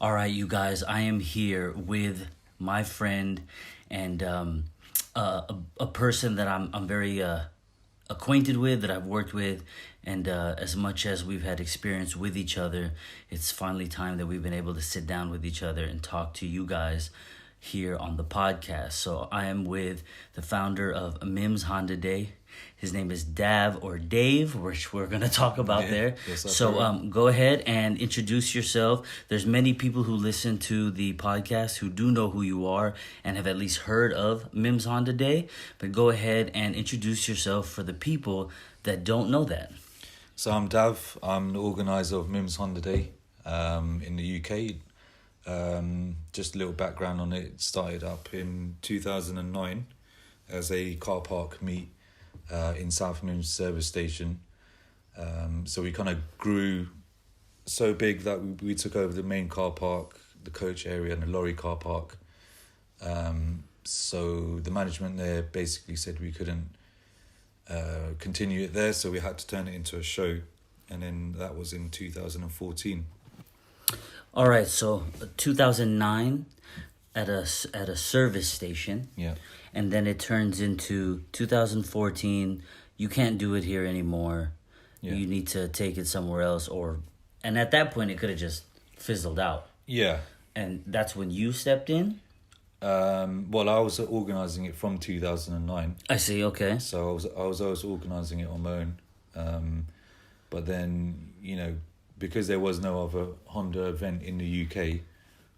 All right, you guys, I am here with my friend and a person that I'm very acquainted with, that I've worked with, and as much as we've had experience with each other, it's finally time that we've been able to sit down with each other and talk to you guys here on the podcast. So I am with the founder of MiMMS Honda Day. His name is Dav or Dave, which we're going to talk about there. Yes, that's So right. go ahead and introduce yourself. There's many people who listen to the podcast who do know who you are and have at least heard of MiMMS Honda Day. But go ahead and introduce yourself for the people that don't know that. So I'm Dav. I'm the organizer of MiMMS Honda Day in the UK. Just a little background on it. It started up in 2009 as a car park meet in South MiMMS service station. So we kind of grew so big that we took over the main car park, the coach area and the lorry car park. So the management there basically said we couldn't continue it there, so we had to turn it into a show, and then that was in 2014. All right, so 2009 at a service station. Yeah. And then it turns into 2014. You can't do it here anymore. Yeah. You need to take it somewhere else, and at that point it could have just fizzled out. Yeah. And that's when you stepped in. Well, I was organising it from 2009. I see. Okay. So I was always organising it on my own. But then, because there was no other Honda event in the UK,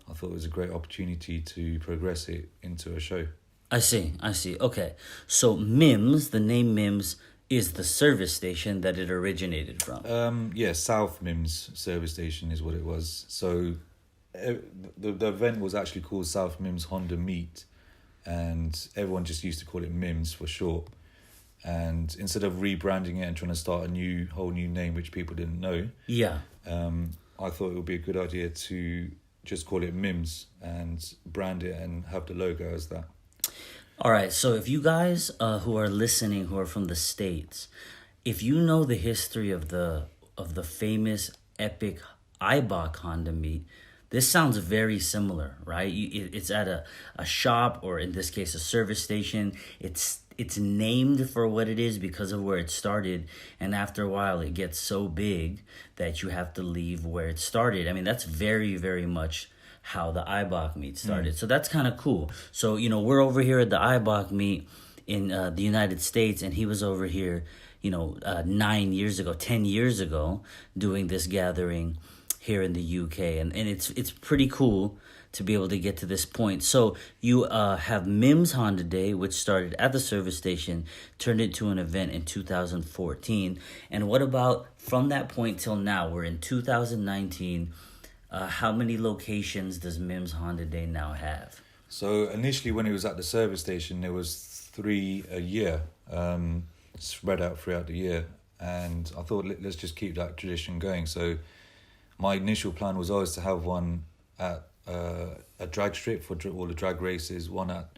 I thought it was a great opportunity to progress it into a show. I see. Okay. So MiMMS, the name MiMMS, is the service station that it originated from. South MiMMS service station is what it was. So the event was actually called South MiMMS Honda Meet, and everyone just used to call it MiMMS for short. And instead of rebranding it and trying to start a whole new name which people didn't know, Yeah. I thought it would be a good idea to just call it MiMMS and brand it and have the logo as that. All right, so if you guys who are listening, who are from the States, if you know the history of the famous epic Eibach Honda meet, this sounds very similar, right? It's at a shop, or in this case, a service station. It's named for what it is because of where it started, and after a while, it gets so big that you have to leave where it started. I mean, that's very, very much how the Eibach meet started. So that's kind of cool. So, we're over here at the Eibach meet in the United States, and he was over here, 10 years ago, doing this gathering here in the UK. And it's pretty cool to be able to get to this point. So you have MiMMS Honda Day, which started at the service station, turned into an event in 2014. And what about from that point till now? We're in 2019. How many locations does MiMMS Honda Day now have? So initially when it was at the service station, there was 3 a year, spread out throughout the year. And I thought, let's just keep that tradition going. So my initial plan was always to have one at a drag strip for all the drag races, one at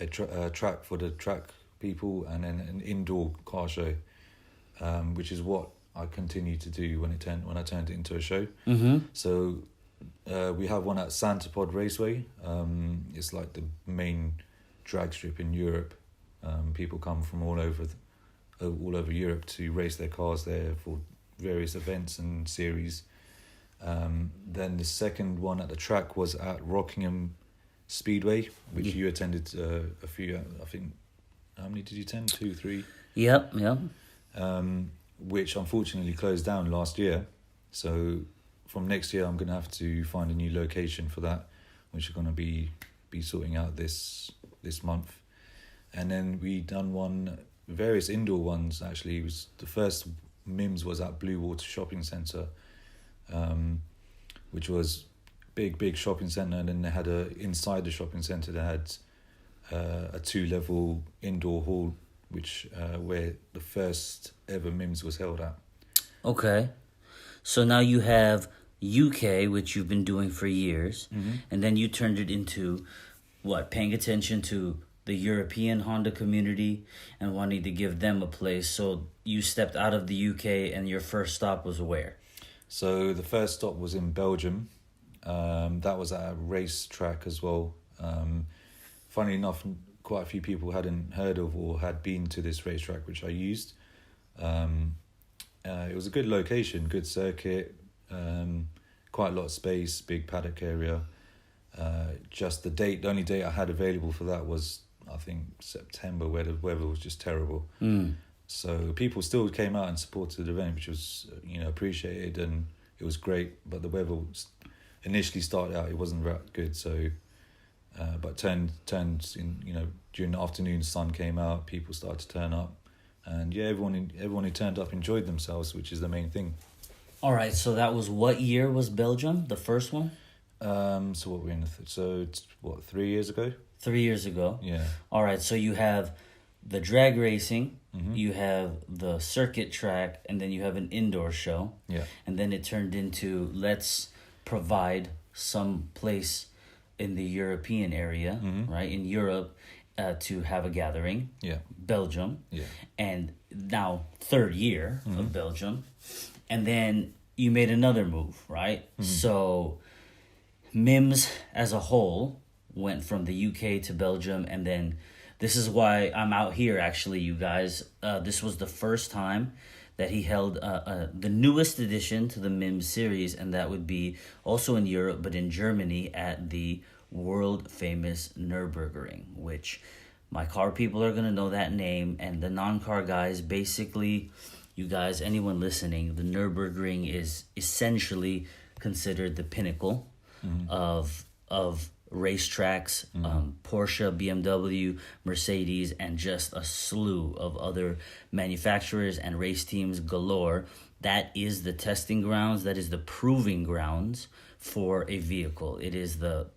a track for the track people, and then an indoor car show, which is what I continued to do when I turned it into a show. Mm-hmm. So we have one at Santapod Raceway. It's like the main drag strip in Europe. People come from all over Europe to race their cars there for various events and series. Then the second one at the track was at Rockingham Speedway, which you attended a few. I think, how many did you attend? 2, 3. Yep. Which unfortunately closed down last year. So from next year, I'm going to have to find a new location for that, which we're going to be sorting out this month. And then we done various indoor ones. Actually, it was the first MiMMS was at Blue Water Shopping Centre, which was big shopping centre. And then they had inside the shopping centre, they had a 2-level indoor hall, which where the first ever MiMMS was held at. Okay. So now you have UK, which you've been doing for years, and then you turned it into paying attention to the European Honda community and wanting to give them a place. So you stepped out of the UK, and your first stop was where? So the first stop was in Belgium, That was at a racetrack as well. Funny enough, quite a few people hadn't heard of or had been to this racetrack, which I used. It was a good location, good circuit, quite a lot of space, big paddock area. Just the only date I had available for that was, I think, September, where the weather was just terrible. So people still came out and supported the event, which was, appreciated, and it was great. But the weather initially started out, it wasn't that good. So, but turned in, during the afternoon, sun came out, people started to turn up, and everyone who turned up enjoyed themselves, which is the main thing. All right, so that was what year was Belgium, the first one? So what we're in, so it's 3 years ago? 3 years ago. Yeah. All right, so you have the drag racing, you have the circuit track, and then you have an indoor show. Yeah. And then it turned into, let's provide some place in the European area, right, in Europe, to have a gathering. Yeah. Belgium. Yeah. And now third year of Belgium. And then you made another move, right? So MiMMS as a whole went from the UK to Belgium, and then this is why I'm out here, actually, you guys. This was the first time that he held the newest addition to the MiMMS series, and that would be also in Europe, but in Germany at the world-famous Nurburgring, which my car people are going to know that name, and the non-car guys, basically, you guys, anyone listening, the Nurburgring is essentially considered the pinnacle of racetracks, Porsche, BMW, Mercedes, and just a slew of other manufacturers and race teams galore. That is the testing grounds. That is the proving grounds for a vehicle. It is the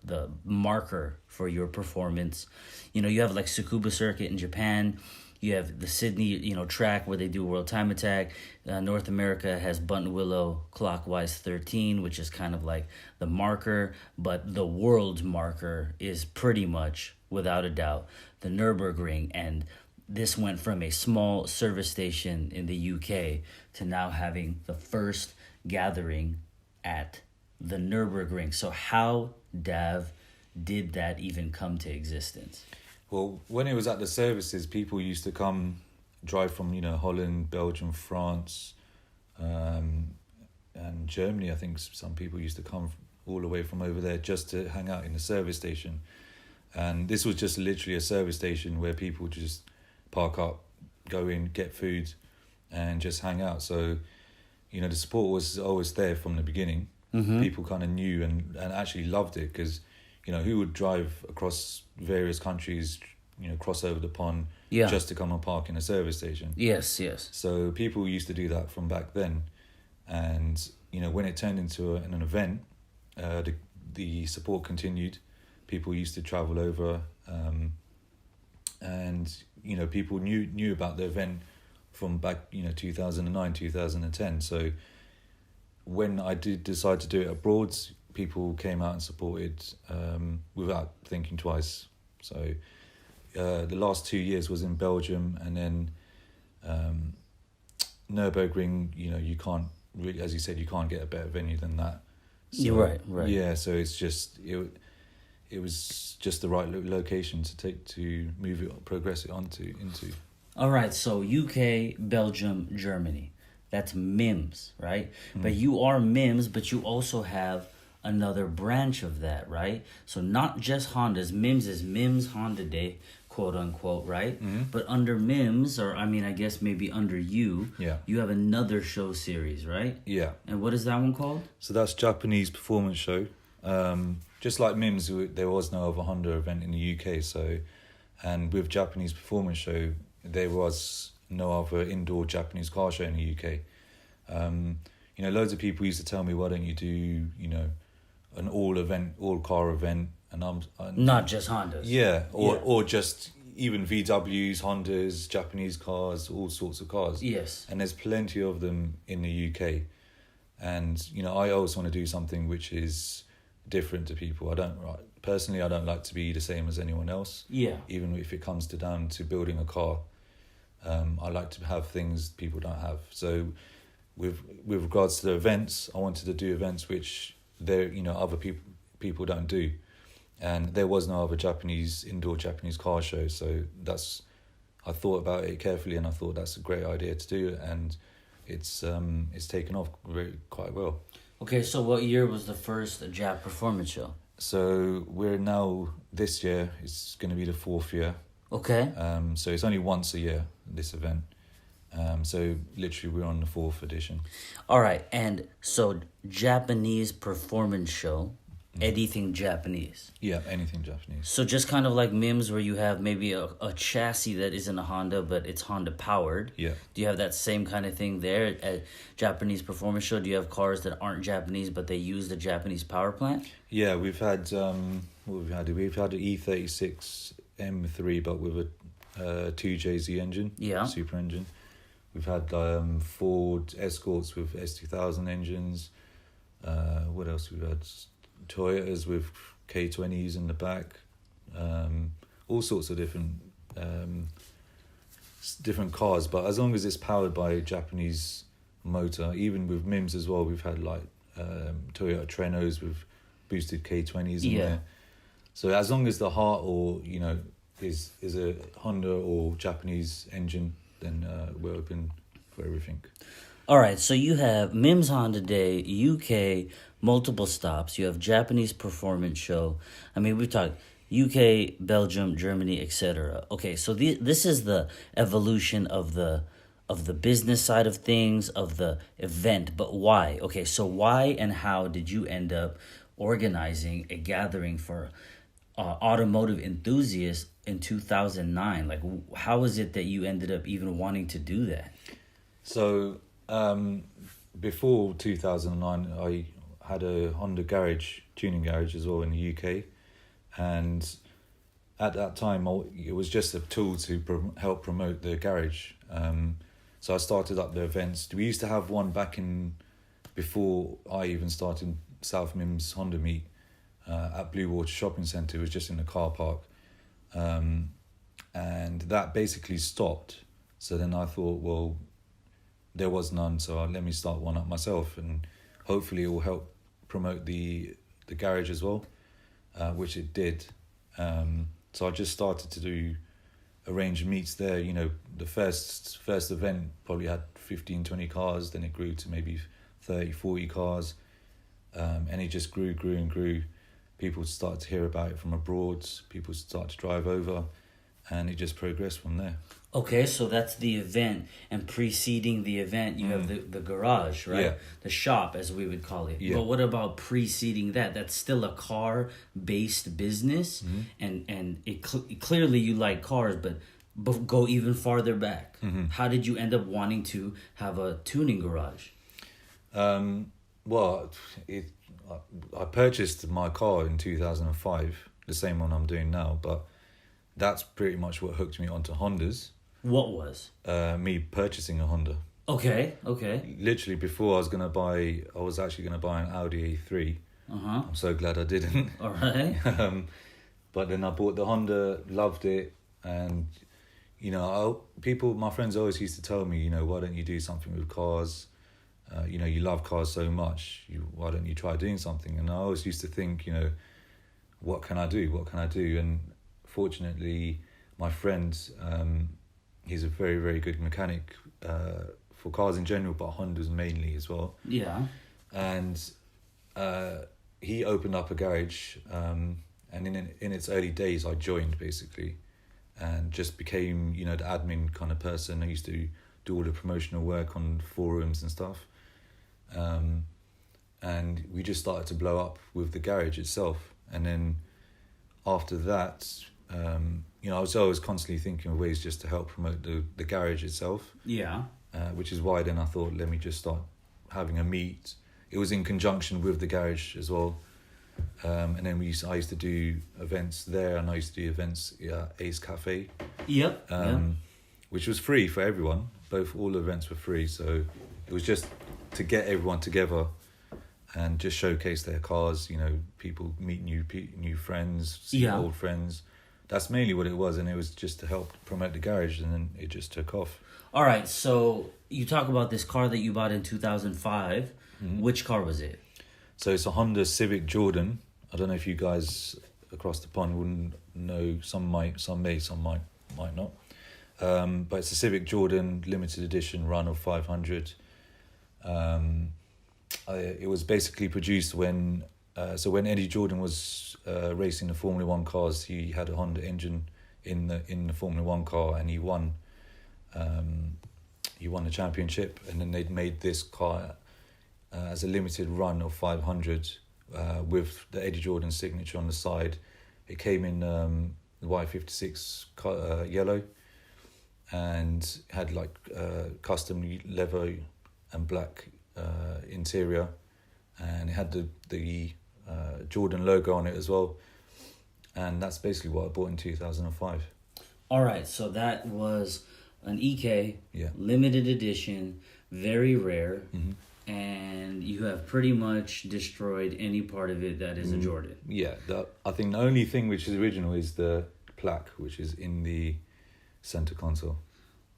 marker for your performance. You have like Tsukuba Circuit in Japan. You have the Sydney, track where they do World Time Attack. North America has Buttonwillow Clockwise 13, which is kind of like the marker. But the world marker is pretty much, without a doubt, the Nürburgring. And this went from a small service station in the UK to now having the first gathering at the Nürburgring. So how, Dav, did that even come to existence? Well, when it was at the services, people used to come, drive from, Holland, Belgium, France, and Germany. I think some people used to come all the way from over there just to hang out in the service station. And this was just literally a service station where people just park up, go in, get food, and just hang out. So, the support was always there from the beginning. People kind of knew and actually loved it because, who would drive across various countries, cross over the pond just to come and park in a service station? Yes. So people used to do that from back then. And, when it turned into an event, the support continued. People used to travel over and, people knew about the event from back, 2009, 2010. So when I did decide to do it abroad, people came out and supported without thinking twice. So the last 2 years was in Belgium, and then Nurburgring, you can't really, as you said, you can't get a better venue than that. So, You're right. Yeah, so it's just, it was just the right location to move it, progress it into. All right, so UK, Belgium, Germany. That's MiMMS, right? But you are MiMMS, but you also have another branch of that, right? So not just Hondas. MiMMS is MiMMS Honda Day, quote unquote, right? But under MiMMS, or I guess maybe under you, you have another show series, right? Yeah. And what is that one called? So that's Japanese Performance Show. Just like MiMMS, there was no other Honda event in the UK. So, and with Japanese Performance Show, there was no other indoor Japanese car show in the UK. Loads of people used to tell me, why don't you do, an all car event, and I'm not just Hondas. Yeah, or just even VWs, Hondas, Japanese cars, all sorts of cars. Yes. And there's plenty of them in the UK. And, I always want to do something which is different to people. I don't like to be the same as anyone else. Yeah. Even if it comes down to building a car. I like to have things people don't have. So with regards to the events, I wanted to do events which there, other people don't do. And there was no other indoor Japanese car show. So I thought about it carefully, and I thought that's a great idea to do. And it's taken off quite well. Okay, so what year was the first Jap performance show? So we're now, this year, it's going to be the 4th year. Okay. So it's only once a year, this event. So literally we're on the 4th edition. All right, and so Japanese performance show, anything Japanese. Yeah, anything Japanese. So just kind of like MiMMS, where you have maybe a chassis that isn't a Honda, but it's Honda powered. Yeah. Do you have that same kind of thing there at Japanese performance show? Do you have cars that aren't Japanese, but they use the Japanese power plant? Yeah, we've had, what we've had? We've had an E36 M3, but with a 2JZ engine. Yeah. Super engine. We've had Ford Escorts with S2000 engines. What else we've had? Toyotas with K20s in the back. All sorts of different cars, but as long as it's powered by a Japanese motor, even with MiMMS as well, we've had like Toyota Trenos with boosted K20s in there. So as long as the heart is a Honda or Japanese engine, then we're open for everything. All right, so you have MiMMS Honda Day, UK, multiple stops. You have Japanese performance show. I mean, we talked UK, Belgium, Germany, etc. Okay, so this is the evolution of the business side of things, of the event. But why? Okay, so why and how did you end up organizing a gathering for automotive enthusiasts in 2009? Like, how is it that you ended up even wanting to do that? So before 2009, I had a Honda tuning garage as well in the UK, and at that time it was just a tool to help promote the garage. So I started up the events. We used to have one before I even started South MiMMS Honda Meet at Blue Water Shopping Centre. It was just in the car park, and that basically stopped. So then I thought, well, there was none, so let me start one up myself, and hopefully it will help promote the garage as well, which it did. So I just started to arrange meets there. The first event probably had 15, 20 cars, then it grew to maybe 30, 40 cars, and it just grew and grew. People started to hear about it from abroad, people started to drive over, and it just progressed from there. Okay, so that's the event, and preceding the event, you have the garage, right? Yeah. The shop, as we would call it. Yeah. But what about preceding that? That's still a car-based business, and clearly you like cars, but go even farther back. How did you end up wanting to have a tuning garage? Well, I purchased my car in 2005, the same one I'm doing now, but that's pretty much what hooked me onto Hondas. What was? Me purchasing a Honda. Okay. Literally before I was actually going to buy an Audi A3. I'm so glad I didn't. All right. But then I bought the Honda, loved it, and my friends always used to tell me, why don't you do something with cars? You love cars so much. Why don't you try doing something? And I always used to think, what can I do? And fortunately, my friend, he's a very, very good mechanic for cars in general, but Hondas mainly as well. Yeah. And he opened up a garage, and in its early days, I joined basically, and just became the admin kind of person. I used to do all the promotional work on forums and stuff, and we just started to blow up with the garage itself. And then after that, I was always constantly thinking of ways just to help promote the garage itself. Yeah. Which is why then I thought, let me just start having a meet. It was in conjunction with the garage as well. And then I used to do events there, and I used to do events at Ace Cafe. Yep. Which was free for everyone. All the events were free, so it was just to get everyone together and just showcase their cars. People meet new friends, see old friends. That's mainly what it was, and it was just to help promote the garage, and then it just took off. All right, so you talk about this car that you bought in 2005. Which car was it? So it's a Honda Civic Jordan. I don't know if you guys across the pond wouldn't know. Some might, some may, some might not. But it's a Civic Jordan limited edition run of 500. It was basically produced when Eddie Jordan was racing the Formula One cars. He had a Honda engine in the Formula One car, and he won. He won the championship, and then they'd made this car as a limited run of 500 with the Eddie Jordan signature on the side. It came in the Y56 yellow, and had like custom leather and black interior, and it had the Jordan logo on it as well. And that's basically what I bought in 2005. All right, so that was an EK, Yeah. limited edition, very rare, and you have pretty much destroyed any part of it that is a Jordan. Yeah, I think the only thing which is original is the plaque, which is in the center console.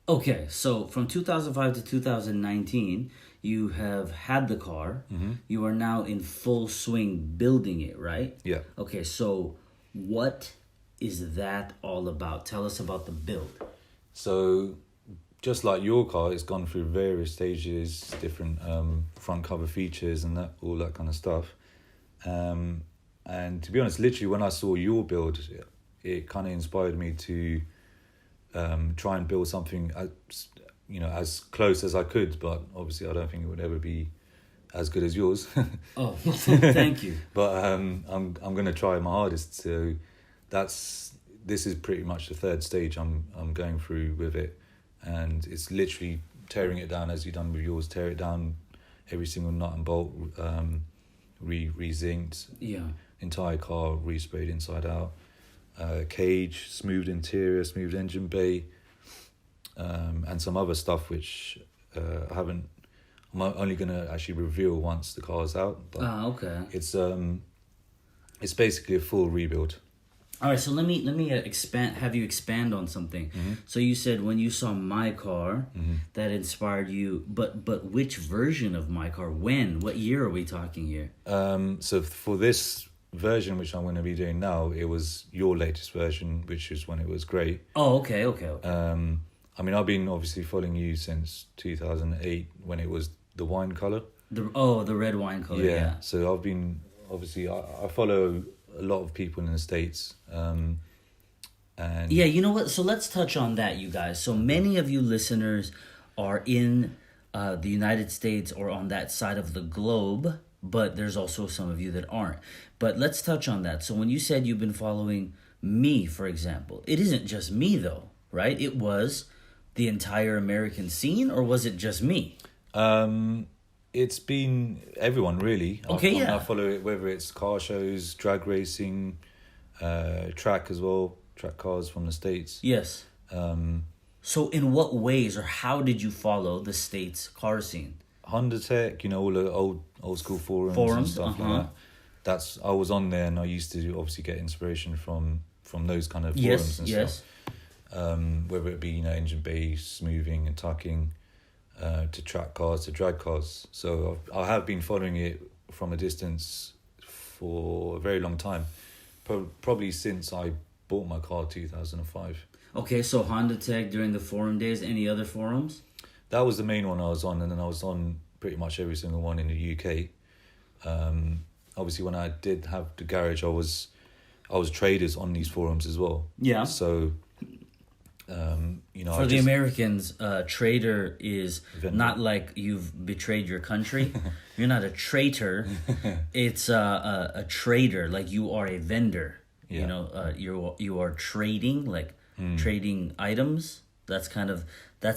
Okay, so from 2005 to 2019, you have had the car. You are now in full swing building it, right? Yeah. Okay, so what is that all about? Tell us about the build. So, just like your car, it's gone through various stages, different front cover features and all that kind of stuff. And to be honest, literally when I saw your build, it kind of inspired me to try and build something as close as I could. But obviously, I don't think it would ever be as good as yours. Oh, thank you. But I'm going to try my hardest. So this is pretty much the third stage I'm going through with it, and it's literally tearing it down as you've done with yours. Tear it down, every single nut and bolt, re-zinked. Yeah. Entire car re-sprayed inside out. Cage, smooth interior, smooth engine bay, and some other stuff which I'm only gonna actually reveal once the car's out. But okay. It's basically a full rebuild. All right, so let me have you expand on something. So you said when you saw my car, that inspired you, but which version of my car? When? What year are we talking here? So for this version, which I'm going to be doing now, it was your latest version, which is when it was grey. Oh, okay. I mean, I've been obviously following you since 2008 when it was the wine colour. The red wine color. Yeah. So I've been obviously I follow a lot of people in the States, and yeah, you know what? So let's touch on that, you guys. So many of you listeners are in the United States or on that side of the globe, but there's also some of you that aren't. But let's touch on that. So when you said you've been following me, for example, it isn't just me though, right? It was the entire American scene, or was it just me? It's been everyone really. Okay, I follow it, whether it's car shows, drag racing, track as well, track cars from the States. Yes. So in what ways or how did you follow the States car scene? Honda Tech, all the old school forums and stuff like that. I was on there, and I used to obviously get inspiration from those kind of forums and stuff. Whether it be engine bay, smoothing and tucking, to track cars, to drag cars. So I have been following it from a distance for a very long time, probably since I bought my car 2005. Okay, so Honda Tech during the forum days. Any other forums? That was the main one I was on, and then I was on pretty much every single one in the UK. Obviously, when I did have the garage, I was traders on these forums as well. Yeah. So, for the Americans, trader is not like you've betrayed your country. You're not a traitor. It's a trader, like you are a vendor. Yeah. You are trading, like trading items. That's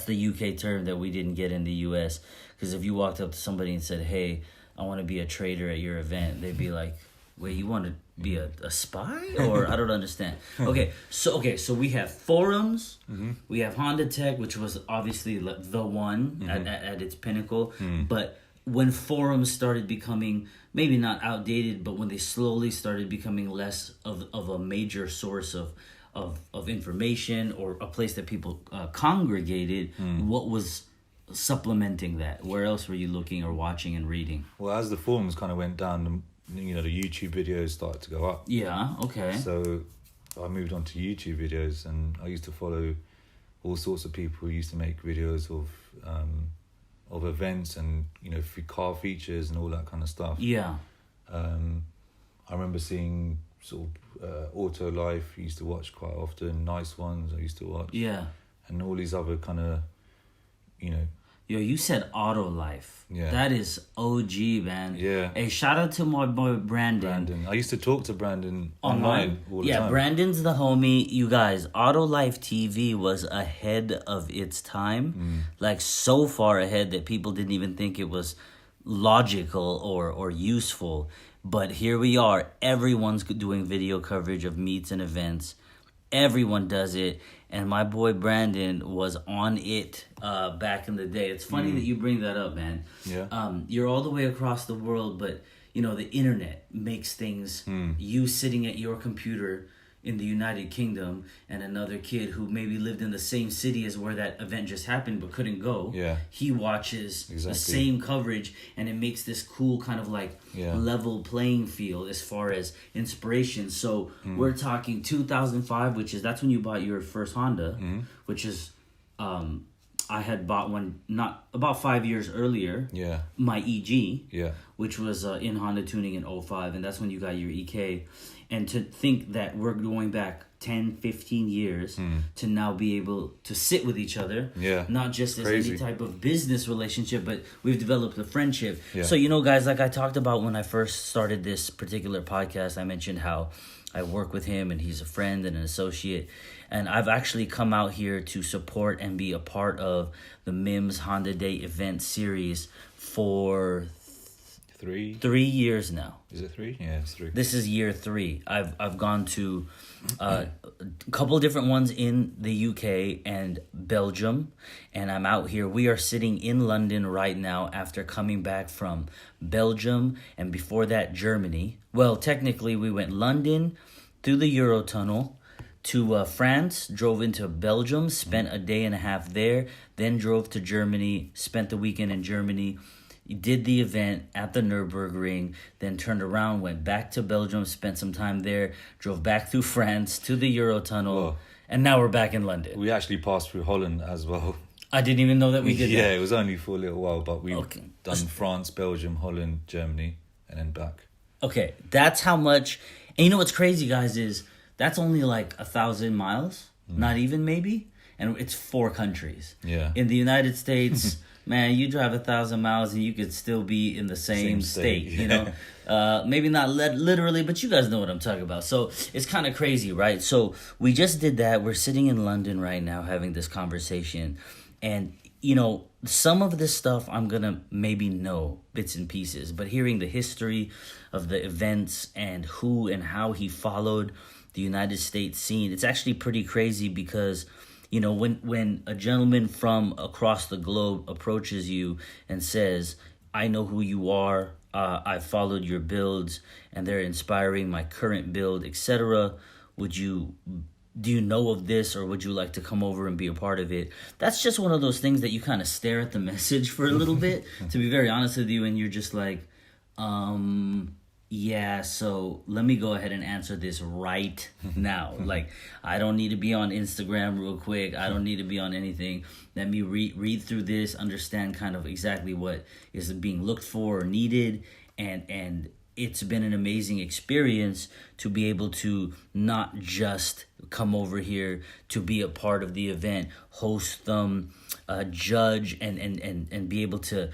the UK term that we didn't get in the US. Because if you walked up to somebody and said, "Hey, I want to be a trader at your event," they'd be like, "Wait, you want to be a spy?" Or I don't understand. Okay, so we have forums. We have Honda Tech, which was obviously the one at its pinnacle. But when forums started becoming maybe not outdated, but when they slowly started becoming less of a major source of information or a place that people congregated, what was supplementing that? Where else were you looking or watching and reading? Well, as the forums kind of went down, the YouTube videos started to go up. Yeah, okay. So I moved on to YouTube videos, and I used to follow all sorts of people who used to make videos of events and car features and all that kind of stuff. Yeah. I remember seeing sort of Auto Life. I used to watch quite often. Nice Ones I used to watch. Yeah. And all these other kind of, Yo, you said Auto Life. Yeah. That is OG, man. Yeah. Hey, shout out to my boy Brandon. I used to talk to Brandon online all the time. Yeah, Brandon's the homie. You guys, Auto Life TV was ahead of its time. Like, so far ahead that people didn't even think it was logical or useful. But here we are. Everyone's doing video coverage of meets and events. Everyone does it. And my boy Brandon was on it back in the day. It's funny that you bring that up, man. Yeah. You're all the way across the world, but the internet makes things. You sitting at your computer in the United Kingdom and another kid who maybe lived in the same city as where that event just happened but couldn't go. Yeah. He watches the same coverage, and it makes this cool kind of like level playing field as far as inspiration. So we're talking 2005, that's when you bought your first Honda, which is I had bought one not about 5 years earlier. Yeah. My EG. Yeah. Which was in Honda tuning in 05, and that's when you got your EK. And to think that we're going back 10, 15 years to now be able to sit with each other, not just as any type of business relationship, but we've developed a friendship. Yeah. So, guys, like I talked about when I first started this particular podcast, I mentioned how I work with him and he's a friend and an associate. And I've actually come out here to support and be a part of the MiMMS Honda Day event series for 3 years now. Is it 3? Yeah, it's 3. This is year 3. I've gone to a couple different ones in the UK and Belgium, and I'm out here. We are sitting in London right now after coming back from Belgium, and before that, Germany. Well, technically, we went London through the Eurotunnel to France, drove into Belgium, spent a day and a half there, then drove to Germany, spent the weekend in Germany, did the event at the Nurburgring, then turned around, went back to Belgium, spent some time there, drove back through France to the Eurotunnel, and now we're back in London. We actually passed through Holland as well. I didn't even know that we did that. Yeah, it was only for a little while, but we've done France, Belgium, Holland, Germany, and then back. Okay, that's how much... And you know what's crazy, guys, is that's only like 1,000 miles, not even maybe, and it's 4 countries. Yeah. In the United States... Man, you drive 1,000 miles and you could still be in the same state, maybe not literally, but you guys know what I'm talking about. So it's kind of crazy, right? So we just did that. We're sitting in London right now having this conversation. And, some of this stuff I'm going to maybe know bits and pieces. But hearing the history of the events and who and how he followed the United States scene, it's actually pretty crazy because... when a gentleman from across the globe approaches you and says, I know who you are, I followed your builds, and they're inspiring my current build, etc. Do you know of this, or would you like to come over and be a part of it? That's just one of those things that you kind of stare at the message for a little bit, to be very honest with you, and you're just like, yeah, so let me go ahead and answer this right now. Like, I don't need to be on Instagram real quick. I don't need to be on anything. Let me read through this, understand kind of exactly what is being looked for or needed. And it's been an amazing experience to be able to not just come over here to be a part of the event, host them, judge, and be able to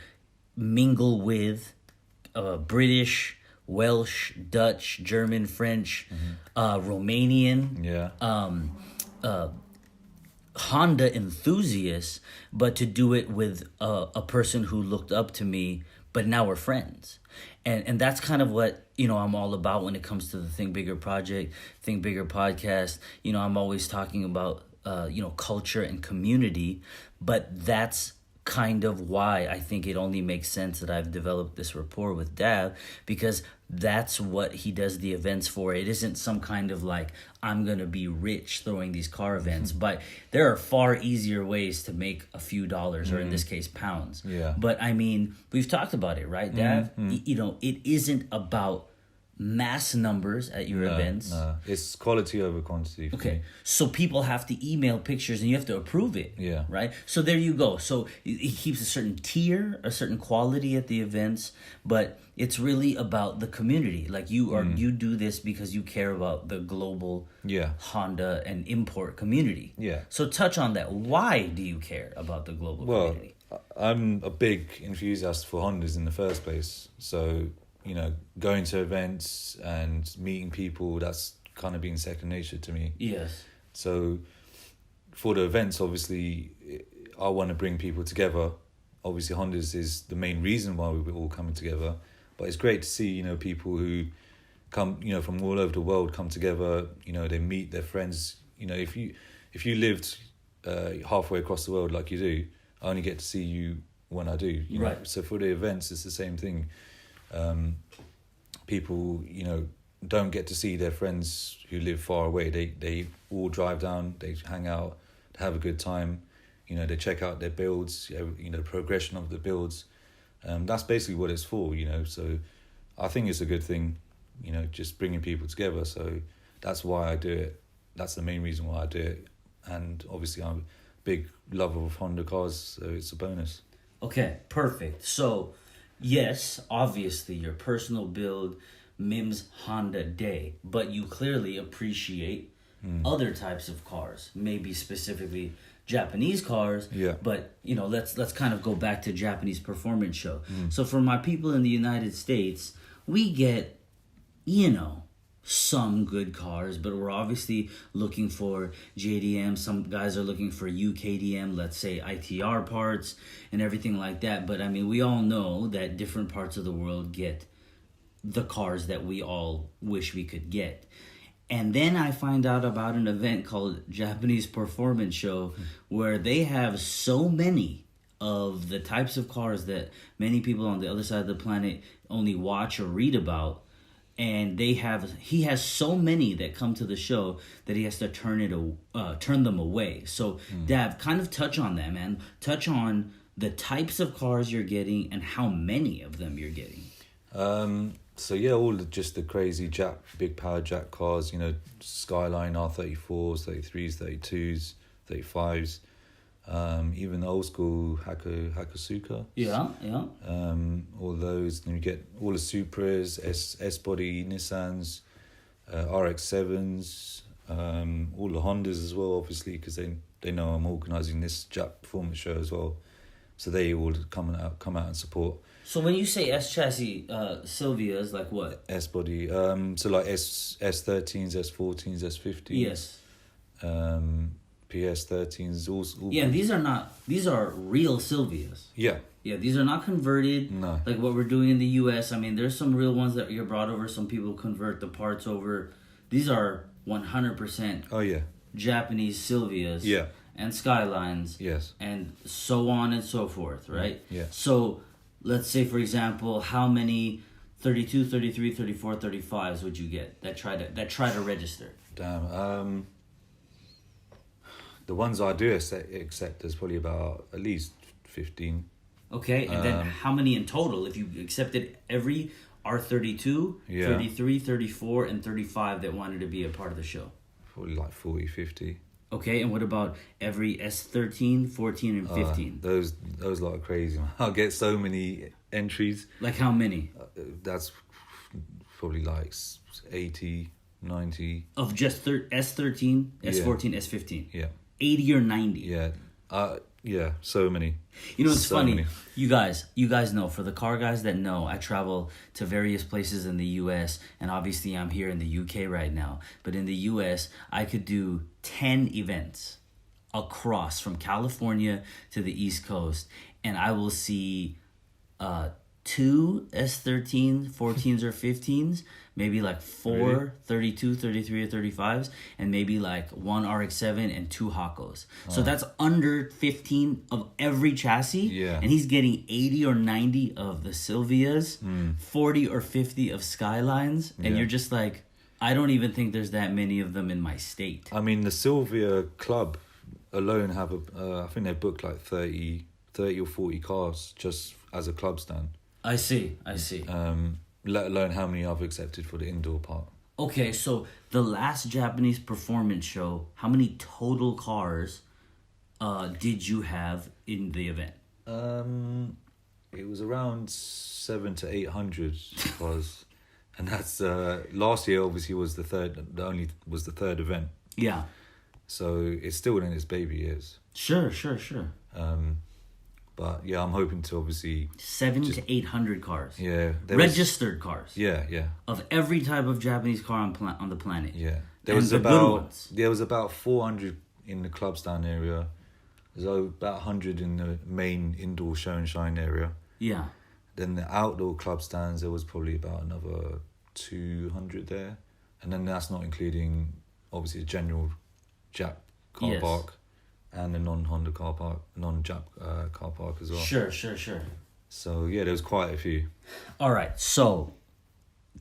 mingle with British, Welsh, Dutch, German, French, Romanian, Honda enthusiasts, but to do it with a person who looked up to me, but now we're friends. And that's kind of what, I'm all about when it comes to the Think Bigger project, Think Bigger podcast. I'm always talking about, culture and community, but that's kind of why I think it only makes sense that I've developed this rapport with Dav, because that's what he does the events for. It isn't some kind of like, I'm going to be rich throwing these car events, but there are far easier ways to make a few dollars, or in this case, pounds. Yeah. But I mean, we've talked about it, right, Dav? You know, it isn't about mass numbers at your events. No, it's quality over quantity for Okay, me. so people have to email pictures and you have to approve it. Yeah. Right? So there you go. So he keeps a certain tier, a certain quality at the events, but it's really about the community. Like you do this because you care about the global Yeah. Honda and import community. Yeah. So touch on that. Why do you care about the global Well, community? I'm a big enthusiast for Hondas in the first place. So, you know, going to events and meeting people, that's kind of been second nature to me. Yes. So for the events, obviously, I want to bring people together. Obviously, Hondas is the main reason why we're all coming together. But it's great to see, you know, people who come, you know, from all over the world come together. You know, they meet their friends. You know, if you lived halfway across the world like you do, I only get to see you when I do. You know? Right. So for the events, it's the same thing. People, you know, don't get to see their friends who live far away. They all drive down, they hang out, they have a good time. You know, they check out their builds, you know, the progression of the builds. That's basically what it's for, you know. So I think it's a good thing, you know, just bringing people together. So that's why I do it. That's the main reason why I do it. And obviously I'm a big lover of Honda cars, so it's a bonus. Okay, perfect. So, yes, obviously your personal build, MiMMS Honda Day, but you clearly appreciate other types of cars, maybe specifically Japanese cars. Yeah. But you know, let's kind of go back to Japanese performance show. So for my people in the United States, we get, you know, some good cars, but we're obviously looking for JDM. Some guys are looking for UKDM, let's say ITR parts and everything like that. But I mean, we all know that different parts of the world get the cars that we all wish we could get. And then I find out about an event called Japanese Performance Show, where they have so many of the types of cars that many people on the other side of the planet only watch or read about. And he has so many that come to the show that he has to turn them away. So Dav, kind of touch on that, man. Touch on the types of cars you're getting and how many of them you're getting. So yeah, just the crazy big power jack cars, you know, Skyline R34s, 33s, 32s, 35s, even the old school Hakusuka. Yeah. All those. Then you get all the Supras, S-body Nissans, RX-7s, all the Hondas as well, obviously, because they know I'm organising this Jap performance show as well. So they all come out and support. So when you say S chassis, Silvia's like what? S-body, so like S13s, S14s, S50s. Yes. PS13s, all. Yeah, these are real Silvias. Yeah. Yeah, these are not converted. No. Like what we're doing in the US. I mean, there's some real ones that you're brought over. Some people convert the parts over. These are 100% Oh yeah. Japanese Silvias. Yeah. And Skylines. Yes. And so on and so forth, right? Yeah. So let's say, for example, how many 32, 33, 34, 35s would you get that try to register? Damn. The ones I do accept is probably about at least 15. Okay, and then how many in total? If you accepted every R32, Yeah. 33, 34, and 35 that wanted to be a part of the show. Probably like 40, 50. Okay, and what about every S13, 14, and 15? Those lot are crazy, man. I'll get so many entries. Like how many? That's probably like 80, 90. Of just S13, S14, S15? Yeah. 80 or 90? Yeah. Yeah, so many. You know, it's So funny. many. You guys know, for the car guys that know, I travel to various places in the US, and obviously I'm here in the UK right now. But in the US, I could do 10 events across from California to the East Coast, and I will see 2 S13, 14s or 15s, maybe like 4 Really? 32, 33 or 35s, and maybe like 1 RX-7 and 2 Hakos. So that's under 15 of every chassis. Yeah. And he's getting 80 or 90 of the Silvias, 40 or 50 of Skylines. And Yeah. you're just like, I don't even think there's that many of them in my state. I mean, the Sylvia Club alone have I think they booked like 30 or 40 cars just as a club stand. I see. Let alone how many I've accepted for the indoor part. Okay, so the last Japanese performance show, how many total cars did you have in the event? It was around 700 to 800 cars, and that's last year. Obviously, was the third event. Yeah. So it's still in its baby years. Sure. But yeah, I'm hoping to obviously 700 to 800 cars. Yeah. Registered cars. Yeah. Of every type of Japanese car on the planet. Yeah. There was about 400 in the club stand area. There's about 100 in the main indoor show and shine area. Yeah. Then the outdoor club stands, there was probably about another 200 there. And then that's not including, obviously, a general Jap car park and a non-Honda car park, non-Jap car park as well. Sure. So, yeah, there was quite a few. All right, so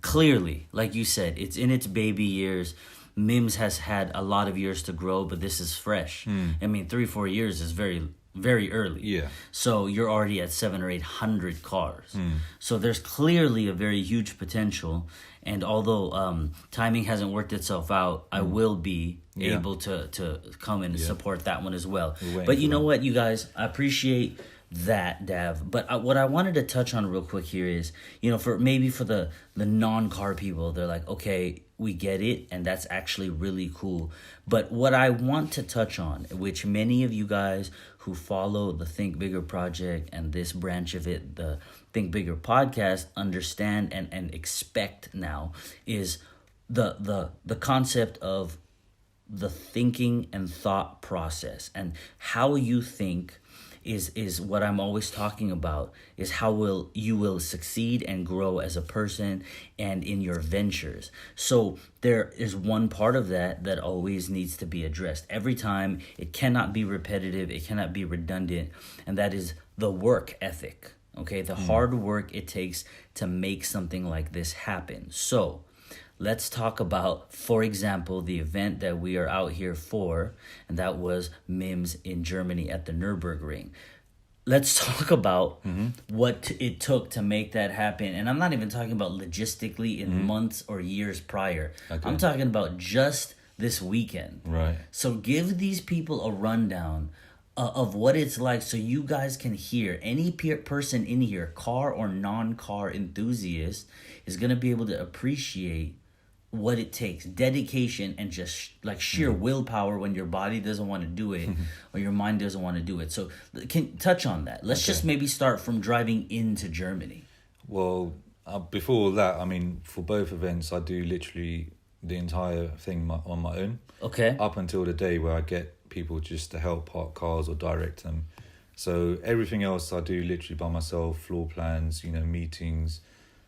clearly, like you said, it's in its baby years. MiMMS has had a lot of years to grow, but this is fresh. I mean, 3-4 years is very, very early. Yeah. So you're already at 700 or 800 cars. So there's clearly a very huge potential. And although timing hasn't worked itself out, I will be able to come in and support that one as well. But you know what, you guys, I appreciate that, Dav. But what I wanted to touch on real quick here is, for the non-car people, they're like, okay, we get it, and that's actually really cool. But what I want to touch on, which many of you guys who follow the Think Bigger project and this branch of it, the Think Bigger podcast, understand and expect now, is the concept of the thinking and thought process, and how you think is what I'm always talking about, is how you will succeed and grow as a person and in your ventures. So there is one part of that always needs to be addressed every time. It cannot be repetitive, it cannot be redundant, and that is the work ethic. Okay, the hard work it takes to make something like this happen. So let's talk about, for example, the event that we are out here for, and that was MiMMS in Germany at the Nurburgring. Let's talk about what it took to make that happen. And I'm not even talking about logistically in months or years prior. Okay. I'm talking about just this weekend. Right. So give these people a rundown of what it's like, so you guys can hear. Any person in here, car or non-car enthusiast, is going to be able to appreciate what it takes, dedication, and just like sheer willpower when your body doesn't want to do it or your mind doesn't want to do it. So can touch on that. Let's just maybe start from driving into Germany. Well, before that, I mean, for both events, I do literally the entire thing on my own. Okay. Up until the day where I get people just to help park cars or direct them. So everything else I do literally by myself, floor plans, meetings,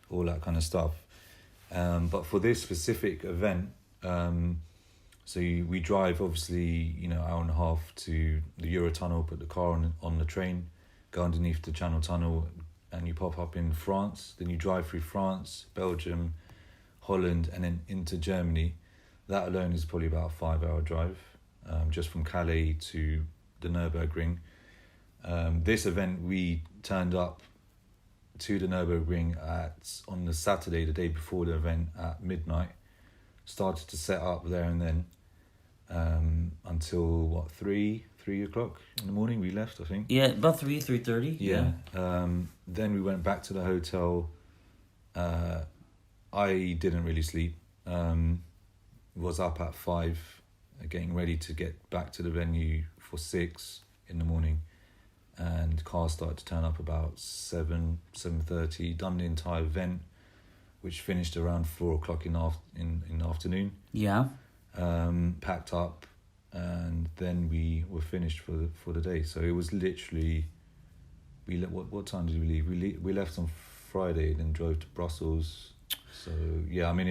all that kind of stuff. But for this specific event, we drive obviously, hour and a half to the Eurotunnel, put the car on the train, go underneath the Channel Tunnel, and you pop up in France. Then you drive through France, Belgium, Holland, and then into Germany. That alone is probably about a 5-hour drive, just from Calais to the Nurburgring. This event, we turned up to the Nurburgring on the Saturday, the day before the event, at midnight. Started to set up there and then until 3 o'clock in the morning we left, I think. Yeah, about 3:30. Yeah. Then we went back to the hotel. I didn't really sleep. Was up at 5, getting ready to get back to the venue for 6 in the morning. And cars started to turn up about 7:30. Done the entire event, which finished around 4 o'clock in the afternoon. Yeah. Packed up, and then we were finished for the day. So it was literally, what time did we leave? We left on Friday, then drove to Brussels. So yeah, I mean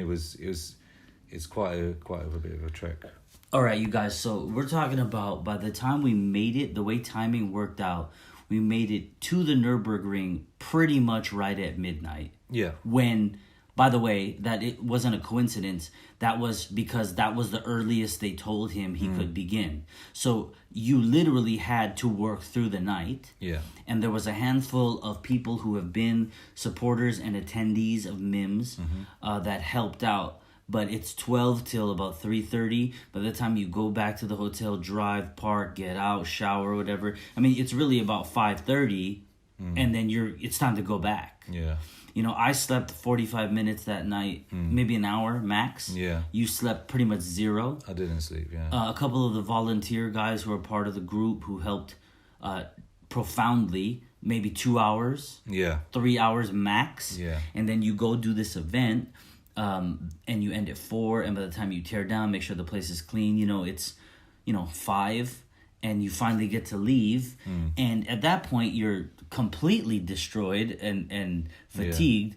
it's quite a bit of a trek. All right, you guys. So we're talking about by the time we made it, the way timing worked out, we made it to the Nurburgring pretty much right at midnight. Yeah. When, by the way, that it wasn't a coincidence. That was because that was the earliest they told him he could begin. So you literally had to work through the night. Yeah. And there was a handful of people who have been supporters and attendees of MiMMS that helped out. But it's 12 till about 3:30. By the time you go back to the hotel, drive, park, get out, shower, whatever. I mean, it's really about 5:30, and then it's time to go back. Yeah. You know, I slept 45 minutes that night, maybe an hour max. Yeah. You slept pretty much zero. I didn't sleep, yeah. A couple of the volunteer guys who are part of the group who helped profoundly, maybe 2 hours. Yeah. 3 hours max. Yeah. And then you go do this event. And you end at 4, and by the time you tear down, make sure the place is clean. You know, it's 5, and you finally get to leave. And at that point, you're completely destroyed and fatigued,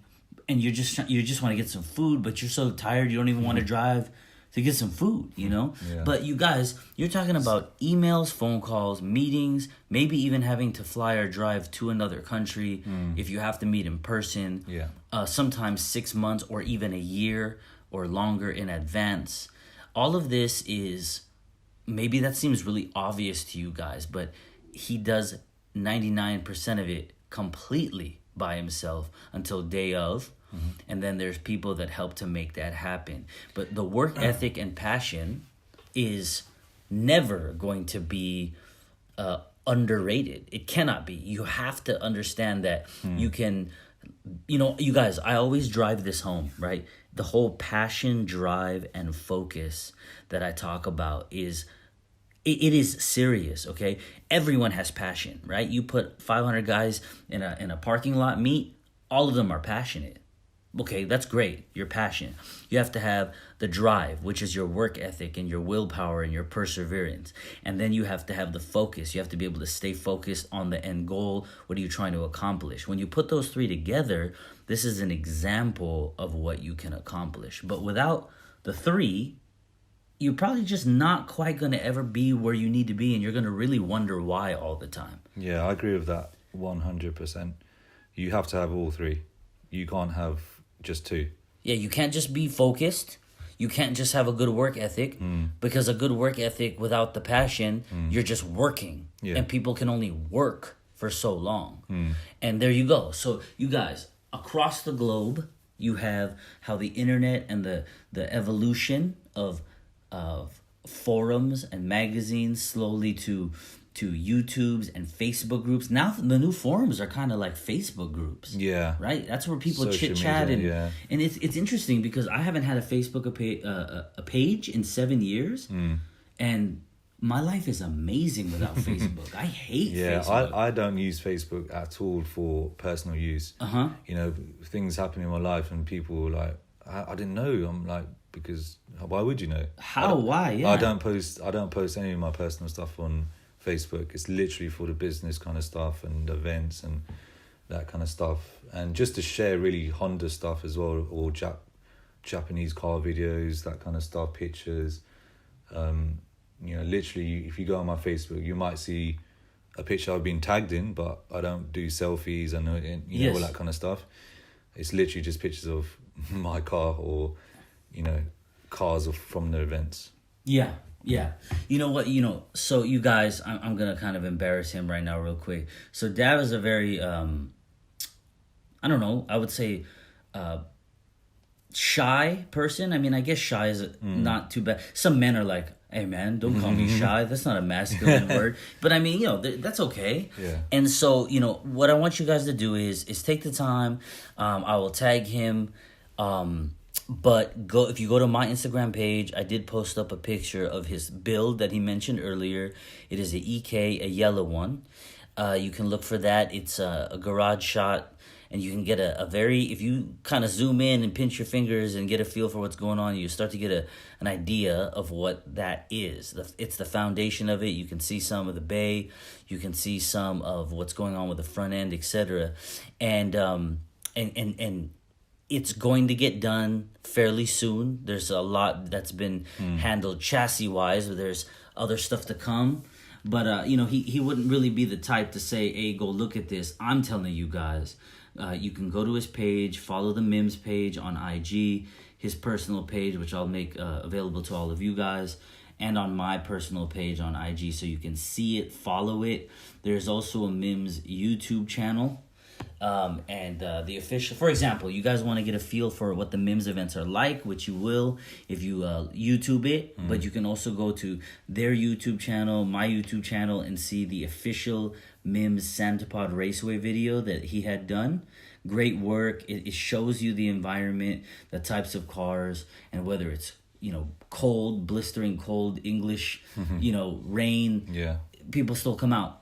and you just want to get some food, but you're so tired you don't even want to drive to get some food, Yeah. But you guys, you're talking about emails, phone calls, meetings, maybe even having to fly or drive to another country if you have to meet in person. Yeah. Sometimes 6 months or even a year or longer in advance. All of this is, maybe that seems really obvious to you guys, but he does 99% of it completely by himself until day of. And then there's people that help to make that happen. But the work ethic and passion is never going to be underrated. It cannot be. You have to understand that you can, you guys, I always drive this home, right? The whole passion, drive, and focus that I talk about is, it is serious, okay? Everyone has passion, right? You put 500 guys in a parking lot meet, all of them are passionate. Okay, that's great. You're passionate. You have to have the drive, which is your work ethic and your willpower and your perseverance. And then you have to have the focus. You have to be able to stay focused on the end goal. What are you trying to accomplish? When you put those three together, this is an example of what you can accomplish. But without the three, you're probably just not quite going to ever be where you need to be, and you're going to really wonder why all the time. Yeah, I agree with that 100%. You have to have all three. You can't have just two. Yeah, you can't just be focused. You can't just have a good work ethic, because a good work ethic without the passion, you're just working. Yeah. And people can only work for so long. And there you go. So you guys, across the globe, you have how the internet and the evolution of forums and magazines slowly to YouTubes and Facebook groups. Now the new forums are kind of like Facebook groups. Yeah. Right? That's where people Social chit-chat. media, and it's interesting because I haven't had a Facebook a page in 7 years. And my life is amazing without Facebook. I hate Facebook. Yeah, I don't use Facebook at all for personal use. You know, things happen in my life and people are like, I didn't know. I'm like, because why would you know? How? Why? Yeah. I don't post any of my personal stuff on Facebook. It's literally for the business kind of stuff and events and that kind of stuff, and just to share really Honda stuff as well, or Japanese car videos, that kind of stuff, pictures. You know, literally, if you go on my Facebook, you might see a picture I've been tagged in, but I don't do selfies and you know all that kind of stuff. It's literally just pictures of my car or, you know, cars from the events. Yeah. Yeah. You know what, so you guys, I'm going to kind of embarrass him right now real quick. So Dav is a very, I don't know, I would say shy person. I mean, I guess shy is not too bad. Some men are like, hey man, don't call me shy. That's not a masculine word. But I mean, that's okay. Yeah. And so, what I want you guys to do is take the time. I will tag him. But if you go to my Instagram page, I did post up a picture of his build that he mentioned earlier. It is a EK, a yellow one. You can look for that. It's a garage shot, and you can get a very, if you kind of zoom in and pinch your fingers and get a feel for what's going on, you start to get an idea of what that is. It's the foundation of it. You can see some of the bay. You can see some of what's going on with the front end, etc. And and it's going to get done fairly soon. There's a lot that's been handled chassis wise. There's other stuff to come, but he wouldn't really be the type to say, "Hey, go look at this." I'm telling you guys, you can go to his page, follow the MiMMS page on IG, his personal page, which I'll make available to all of you guys, and on my personal page on IG, so you can see it, follow it. There's also a MiMMS YouTube channel. And the official, for example, you guys want to get a feel for what the MiMMS events are like, which you will if you YouTube it, but you can also go to their YouTube channel, my YouTube channel, and see the official MiMMS Santapod Raceway video that he had done. Great work. It shows you the environment, the types of cars, and whether it's cold, blistering cold, English, rain. Yeah. People still come out.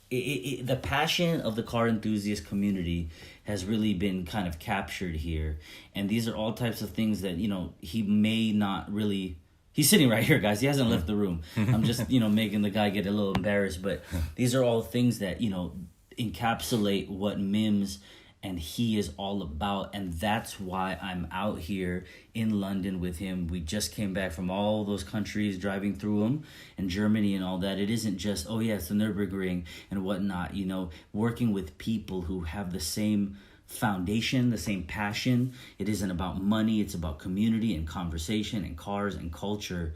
The passion of the car enthusiast community has really been kind of captured here. And these are all types of things that, he may not really... He's sitting right here, guys. He hasn't left the room. I'm just, making the guy get a little embarrassed. But these are all things that, encapsulate what MiMMS and he is all about. And that's why I'm out here in London with him. We just came back from all those countries, driving through them, and Germany and all that. It isn't just, it's the Nurburgring and whatnot, working with people who have the same foundation, the same passion. It isn't about money. It's about community and conversation and cars and culture.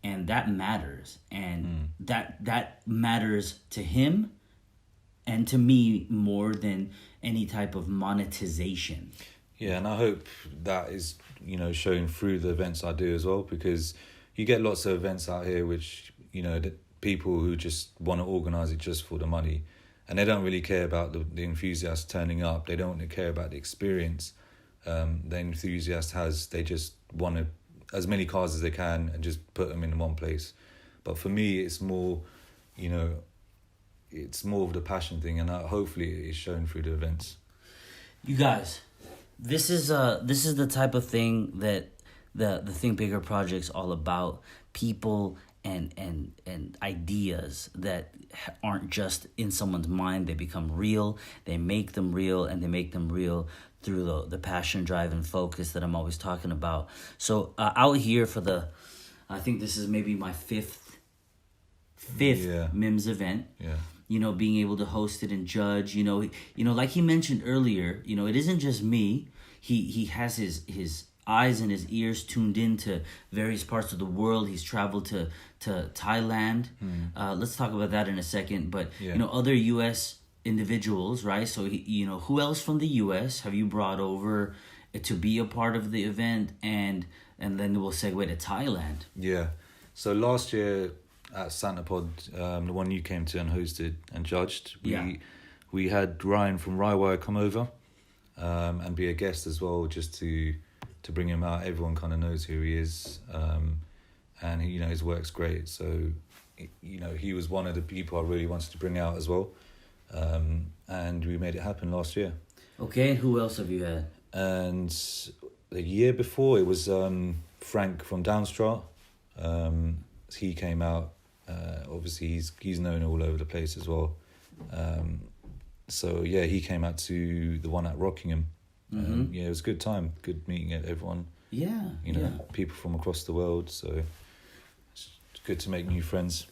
And that matters. And that matters to him and to me more than any type of monetization. Yeah, and I hope that is, shown through the events I do as well, because you get lots of events out here which, the people who just want to organise it just for the money, and they don't really care about the enthusiasts turning up. They don't care about the experience the enthusiast has. They just want as many cars as they can and just put them in one place. But for me, it's more, it's more of the passion thing, and hopefully it's shown through the events. You guys, this is the type of thing that the Think Bigger Project's all about. People and ideas that aren't just in someone's mind. They become real. They make them real, and they make them real through the passion, drive, and focus that I'm always talking about. So out here for I think this is maybe my fifth MiMMS event. Yeah. Being able to host it and judge, like he mentioned earlier, it isn't just me. He has his eyes and his ears tuned into various parts of the world. He's traveled to Thailand. Let's talk about that in a second. But, other U.S. individuals, right? So, who else from the U.S. have you brought over to be a part of the event? And then we'll segue to Thailand. Yeah. So last year at Santapod, the one you came to and hosted and judged, we had Ryan from Rywire come over and be a guest as well, just to bring him out. Everyone kind of knows who he is, and his work's great. So, he was one of the people I really wanted to bring out as well, and we made it happen last year. Okay, and who else have you had? And the year before, it was Frank from Downstra. He came out. Obviously, he's known all over the place as well. So yeah, he came out to the one at Rockingham. It was a good time, good meeting everyone. Yeah, people from across the world. So it's good to make new friends.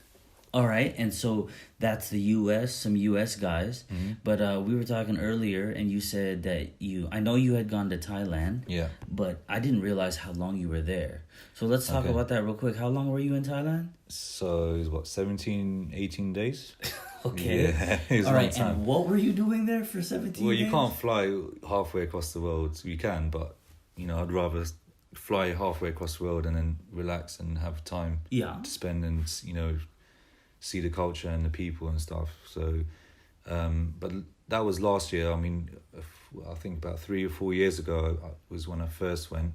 All right, and so that's the U.S., some U.S. guys. But we were talking earlier, and you said that I know you had gone to Thailand. Yeah. But I didn't realize how long you were there. So let's talk about that real quick. How long were you in Thailand? So it was 17, 18 days. Okay. Yeah, it was all right, time. And what were you doing there for 17 days? Well, you can't fly halfway across the world. You can, but, I'd rather fly halfway across the world and then relax and have time to spend and, see the culture and the people and stuff. So, but that was last year. I mean, I think about 3 or 4 years ago was when I first went,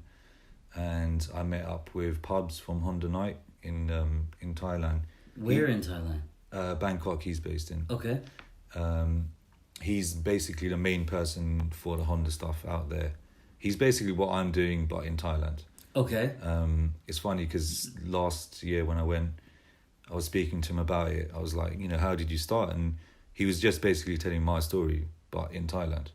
and I met up with Pubs from Honda Night in Thailand. Where in Thailand? Bangkok. He's based in. Okay. He's basically the main person for the Honda stuff out there. He's basically what I'm doing, but in Thailand. Okay. It's funny because last year when I went, I was speaking to him about it. I was like, how did you start? And he was just basically telling my story, but in Thailand.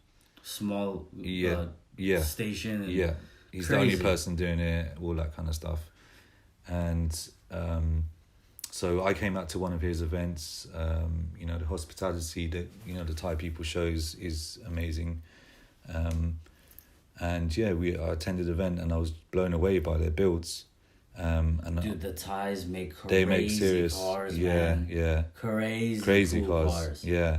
small yeah, station. And yeah. He's the only person doing it, all that kind of stuff. And so I came out to one of his events. The hospitality that the Thai people shows is amazing. And yeah, I attended the event and I was blown away by their builds. And dude, the Thais make crazy they make serious cars, yeah, man. yeah, Crazy cool cars. Yeah.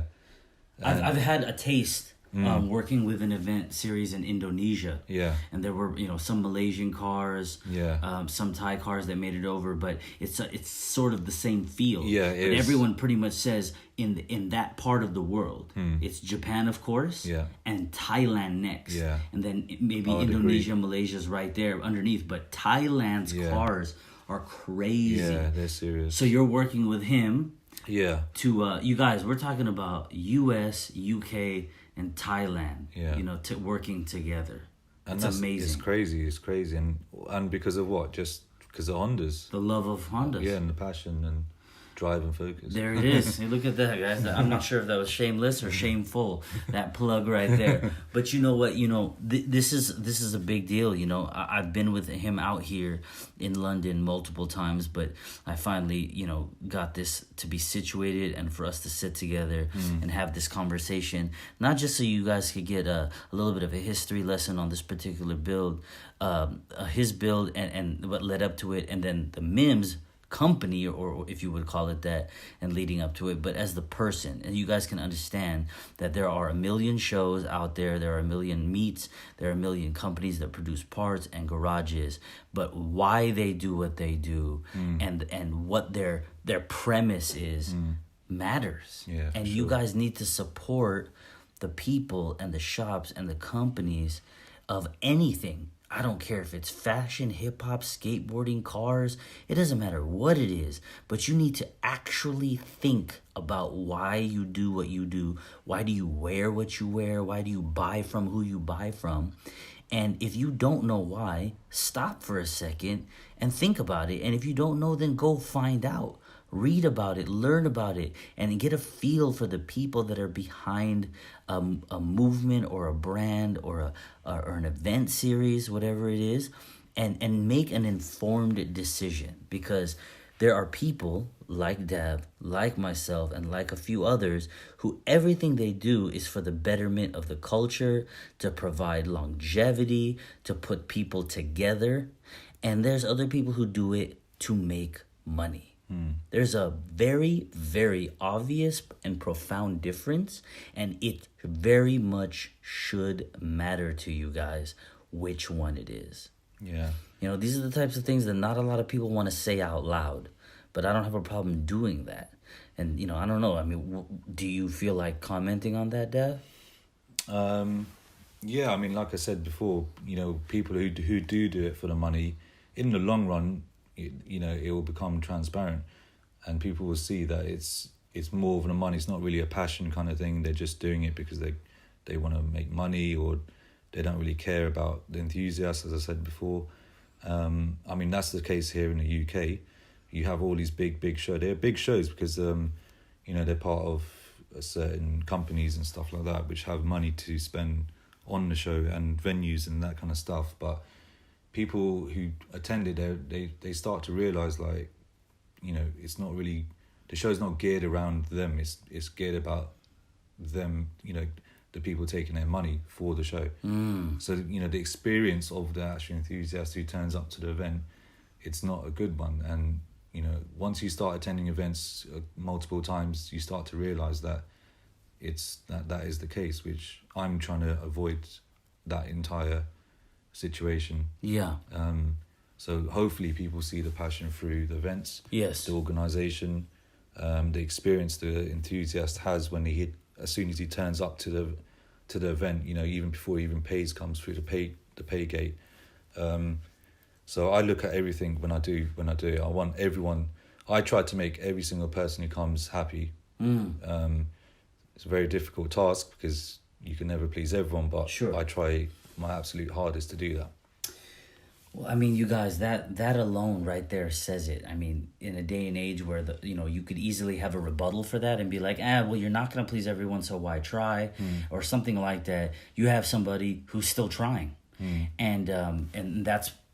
I've had a taste working with an event series in Indonesia. Yeah. And there were some Malaysian cars, yeah, some Thai cars that made it over, but it's sort of the same feel. Yeah, but everyone pretty much says in that part of the world, it's Japan, of course, and Thailand next, and then maybe Indonesia, Malaysia's right there underneath. But Thailand's cars are crazy. Yeah, they're serious. So you're working with him. Yeah. To you guys, we're talking about U.S., U.K., and Thailand. Yeah. Working together. And it's amazing. It's crazy, and because of what? Just because of Hondas. The love of Hondas. Yeah, and the passion and drive and focus. There it is. Hey, look at that, guys. I'm not sure if that was shameless or shameful, that plug right there. But you know what? This is a big deal. I've been with him out here in London multiple times, but I finally, got this to be situated and for us to sit together and have this conversation. Not just so you guys could get a little bit of a history lesson on this particular build, his build and what led up to it, and then the MiMMS company, or if you would call it that, and leading up to it, but as the person, and you guys can understand that there are a million shows out there, there are a million meets, there are a million companies that produce parts and garages, but why they do what they do and what their premise is matters. Yeah, and you guys need to support the people and the shops and the companies of anything. I don't care if it's fashion, hip-hop, skateboarding, cars. It doesn't matter what it is. But you need to actually think about why you do what you do. Why do you wear what you wear? Why do you buy from who you buy from? And if you don't know why, stop for a second and think about it. And if you don't know, then go find out. Read about it, learn about it, and get a feel for the people that are behind a movement or a brand or an event series, whatever it is, and make an informed decision. Because there are people like Dav, like myself, and like a few others who everything they do is for the betterment of the culture, to provide longevity, to put people together. And there's other people who do it to make money. There's a very, very obvious and profound difference, and it very much should matter to you guys which one it is. Yeah. These are the types of things that not a lot of people want to say out loud, but I don't have a problem doing that. And, I don't know. I mean, do you feel like commenting on that, Dav? Yeah, I mean, like I said before, people who do it for the money, in the long run, it will become transparent, and people will see that it's more than the money. It's not really a passion kind of thing. They're just doing it because they want to make money, or they don't really care about the enthusiasts, as I said before. I mean, that's the case here in the UK. You have all these big shows. They're big shows because they're part of certain companies and stuff like that, which have money to spend on the show and venues and that kind of stuff. But people who attended, they start to realize, like, it's not really, the show's not geared around them. It's geared about them, the people taking their money for the show. So the experience of the actual enthusiast who turns up to the event, it's not a good one. And once you start attending events multiple times, you start to realize that that is the case, which I'm trying to avoid that entire situation. Yeah. So hopefully people see the passion through the events, yes, the organisation, the experience the enthusiast has as soon as he turns up to the event. Even before he even comes through the pay gate. So I look at everything when I do it. I want everyone. I try to make every single person who comes happy. It's a very difficult task because you can never please everyone, but sure, I try my absolute hardest to do that. Well, I mean, you guys, that alone right there says it. I mean, in a day and age where you could easily have a rebuttal for that and be like, well, you're not gonna please everyone, so why try, or something like that. You have somebody who's still trying, and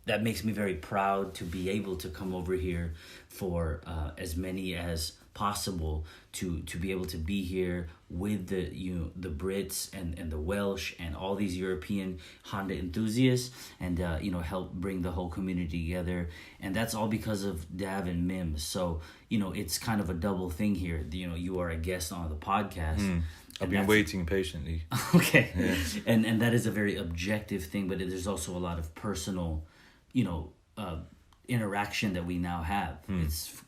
that makes me very proud to be able to come over here for as many as possible to be able to be here with the Brits and the Welsh and all these European Honda enthusiasts, and help bring the whole community together. And that's all because of Dav and MiMMS. So it's kind of a double thing here. You are a guest on the podcast. I've been waiting patiently. Okay. Yeah. And that is a very objective thing, but there's also a lot of personal interaction that we now have.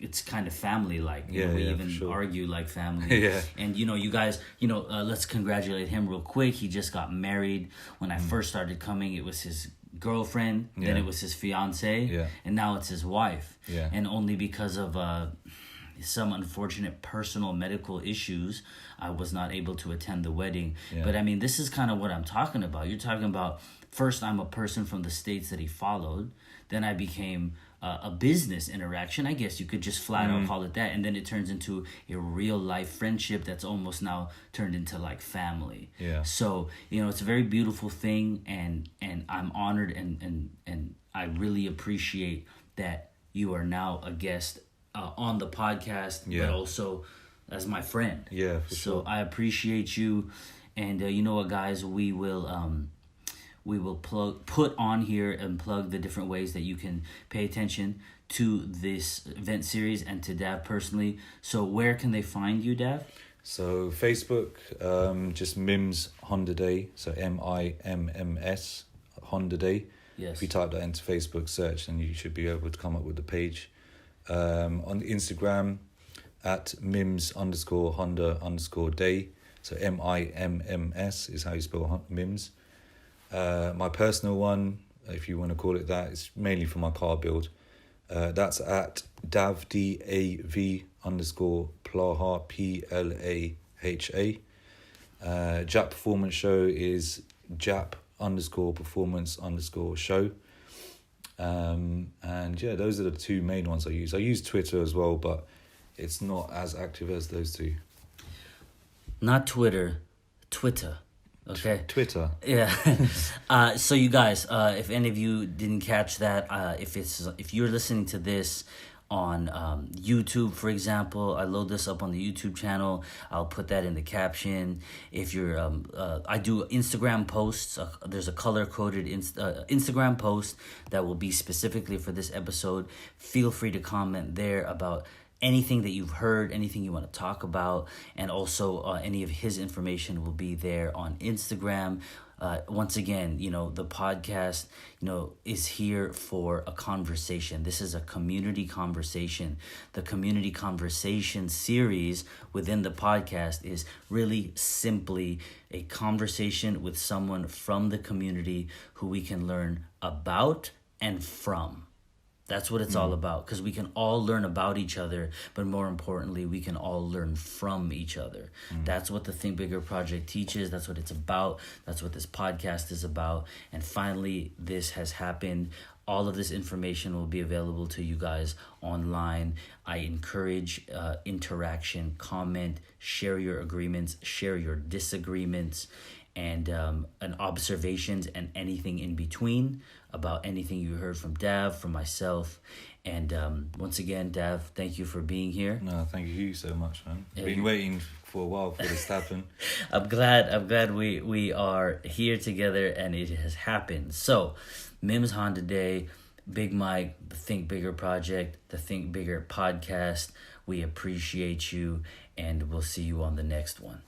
It's kind of family like. We even argue like family. Yeah. And you guys, let's congratulate him real quick. He just got married. When I first started coming, it was his girlfriend, then it was his fiance, and now it's his wife. Yeah. And only because of some unfortunate personal medical issues, I was not able to attend the wedding. Yeah. But I mean, this is kind of what I'm talking about. You're talking about, first I'm a person from the states that he followed, then I became a business interaction. I guess you could just flat out call it that. And then it turns into a real life friendship that's almost now turned into like family. Yeah. So, it's a very beautiful thing, and I'm honored and I really appreciate that you are now a guest on the podcast, but also as my friend. Yeah, for sure. So I appreciate you, and you know what, guys, we will put on here and plug the different ways that you can pay attention to this event series and to Dav personally. So where can they find you, Dav? So Facebook, just MiMMS Honda Day. So MiMMS Honda Day. Yes. If you type that into Facebook search, then you should be able to come up with the page. On Instagram at MiMMS_Honda_day. So MiMMS is how you spell MiMMS. My personal one, if you want to call it that, it's mainly for my car build. That's at Dav _Plaha PLAHA. Jap Performance Show is Jap_Performance_show. And those are the two main ones I use. I use Twitter as well, but it's not as active as those two. Not Twitter, Twitter. Okay. Twitter. Yeah. So you guys, if any of you didn't catch that, if you're listening to this on YouTube, for example, I load this up on the YouTube channel. I'll put that in the caption. If you're, I do Instagram posts. There's a color-coded Instagram post that will be specifically for this episode. Feel free to comment there about anything that you've heard, anything you want to talk about, and also any of his information will be there on Instagram. Once again, the podcast, is here for a conversation. This is a community conversation. The community conversation series within the podcast is really simply a conversation with someone from the community who we can learn about and from. That's what it's all about, because we can all learn about each other, but more importantly, we can all learn from each other. That's what the Think Bigger Project teaches. That's what it's about. That's what this podcast is about. And finally, this has happened. All of this information will be available to you guys online. I encourage interaction, comment, share your agreements, share your disagreements, and observations and anything in between about anything you heard from Dav, from myself. And once again, Dav, thank you for being here. No, thank you so much, man. I've been waiting for a while for this to happen. I'm glad we are here together and it has happened. So, MiMMS Honda Day, Big Mike, the Think Bigger Project, the Think Bigger Podcast. We appreciate you, and we'll see you on the next one.